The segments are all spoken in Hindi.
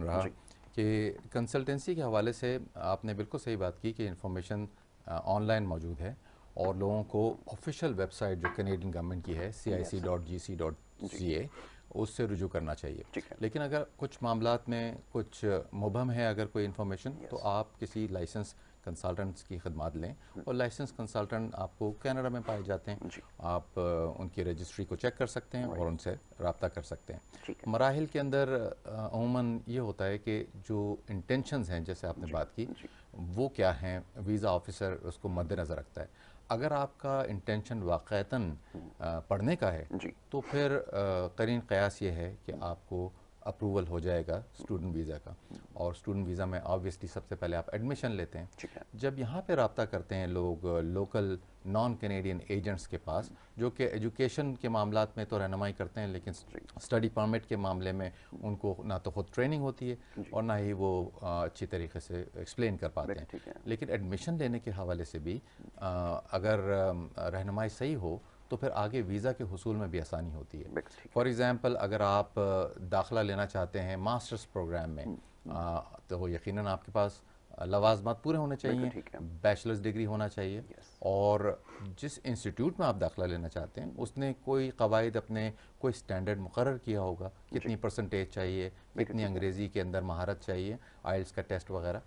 रहा कि कंसल्टेंसी के हवाले से आपने बिल्कुल सही बात की कि इंफॉर्मेशन ऑनलाइन मौजूद है और लोगों को ऑफिशियल वेबसाइट जो कैनेडियन गवर्नमेंट की है cic.gc.ca उससे रुजू करना चाहिए। लेकिन अगर कुछ मामलात में कुछ मुबहम है अगर कोई इन्फॉर्मेशन तो आप किसी लाइसेंस कंसल्टेंट्स की खदमात लें और लाइसेंस कंसल्टेंट आपको कनाडा में पाए जाते हैं। आप उनकी रजिस्ट्री को चेक कर सकते हैं और उनसे रब्ता कर सकते हैं। मराहिल के अंदर अमूमन ये होता है कि जो इंटेंशंस हैं जैसे आपने बात की वो क्या हैं, वीज़ा ऑफिसर उसको मद्देनज़र रखता है। अगर आपका इंटेंशन वाक़तन पढ़ने का है तो फिर करीन क़यास ये है कि आपको अप्रूवल हो जाएगा स्टूडेंट वीज़ा का। और स्टूडेंट वीज़ा में ऑब्वियसली सबसे पहले आप एडमिशन लेते हैं। जब यहाँ पे रब्ता करते हैं लोग लोकल नॉन कैनेडियन एजेंट्स के पास जो कि एजुकेशन के मामलात में तो रहनुमाई करते हैं लेकिन स्टडी परमिट के मामले में उनको ना तो खुद ट्रेनिंग होती है और ना ही वो अच्छी तरीके से एक्सप्लेन कर पाते हैं। लेकिन एडमिशन लेने के हवाले से भी अगर रहनुमाई सही हो तो फिर आगे वीज़ा के हुसूल में भी आसानी होती है। फॉर एग्ज़ाम्पल अगर आप दाखिला लेना चाहते हैं मास्टर्स प्रोग्राम में तो यकीनन आपके पास लवाजमात पूरे होने चाहिए, बैचलर्स डिग्री होना चाहिए और जिस इंस्टीट्यूट में आप दाखिला लेना चाहते हैं उसने कोई कवायद अपने कोई स्टैंडर्ड मुकर्रर किया होगा, कितनी परसेंटेज चाहिए, कितनी अंग्रेज़ी के अंदर महारत चाहिए, आइल्स का टेस्ट वगैरह।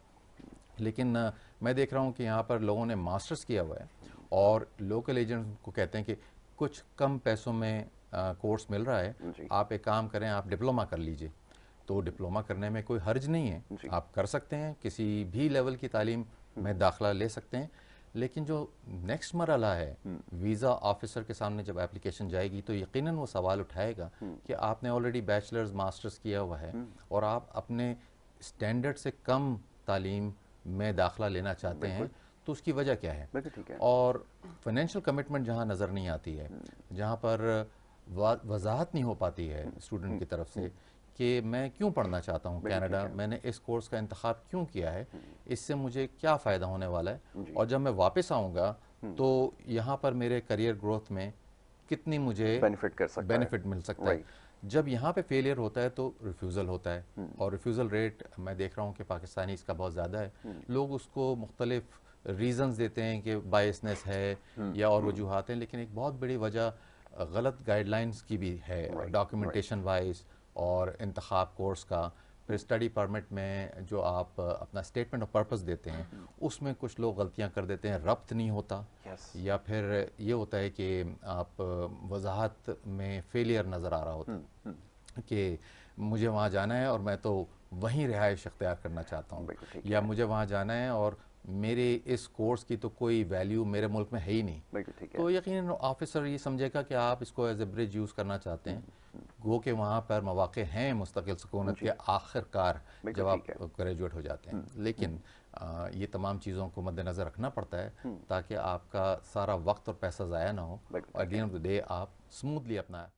लेकिन मैं देख रहा हूँ कि यहाँ पर लोगों ने मास्टर्स किया हुआ है और लोकल एजेंट को कहते हैं कि कुछ कम पैसों में कोर्स मिल रहा है, आप एक काम करें, आप डिप्लोमा कर लीजिए। तो डिप्लोमा करने में कोई हर्ज नहीं है, आप कर सकते हैं, किसी भी लेवल की तालीम में दाखिला ले सकते हैं। लेकिन जो नेक्स्ट मरहला है वीज़ा ऑफिसर के सामने जब एप्लीकेशन जाएगी तो यकीनन वो सवाल उठाएगा कि आपने ऑलरेडी बैचलर्स मास्टर्स किया हुआ है और आप अपने स्टैंडर्ड से कम तालीम में दाखिला लेना चाहते हैं तो उसकी वजह क्या है। और फाइनेंशियल कमिटमेंट जहाँ नज़र नहीं आती है, जहाँ पर वजाहत नहीं हो पाती है स्टूडेंट की तरफ से कि मैं क्यों पढ़ना चाहता हूँ कनाडा, मैंने इस कोर्स का इंतखाब क्यों किया है, इससे मुझे क्या फ़ायदा होने वाला है और जब मैं वापस आऊँगा तो यहाँ पर मेरे करियर ग्रोथ में कितनी मुझे बेनिफिट मिल सकता है। जब यहाँ पे फेलियर होता है तो रिफ्यूज़ल होता है और रिफ्यूज़ल रेट मैं देख रहा हूँ कि पाकिस्तानी इसका बहुत ज़्यादा है। लोग उसको मुख्तलिफ रीज़न्स देते हैं कि बायसनेस है या और वजूहात हैं, लेकिन एक बहुत बड़ी वजह गलत गाइडलाइंस की भी है, डॉक्यूमेंटेशन वाइज और इंतखाब कोर्स का। फिर स्टडी परमिट में जो आप अपना स्टेटमेंट ऑफ पर्पस देते हैं उसमें कुछ लोग गलतियां कर देते हैं, रब्त नहीं होता या फिर ये होता है कि आप वजाहत में फेलियर नज़र आ रहा होता कि मुझे वहाँ जाना है और मैं तो वहीं रिहाइश अख्तियार करना चाहता हूँ या मुझे वहाँ जाना है और मेरे इस कोर्स की तो कोई वैल्यू मेरे मुल्क में है ही नहीं। तो यकीनन ऑफिसर ये समझेगा कि आप इसको एज ए ब्रिज यूज़ करना चाहते हैं, गो के वहाँ पर मौक़े हैं मुस्तकिल सुकूनत के आखिरकार जब आप ग्रेजुएट हो जाते हैं। लेकिन ये तमाम चीज़ों को मद्देनज़र रखना पड़ता है ताकि आपका सारा वक्त और पैसा ज़ाया ना हो और at the end of the day आप स्मूथली अपना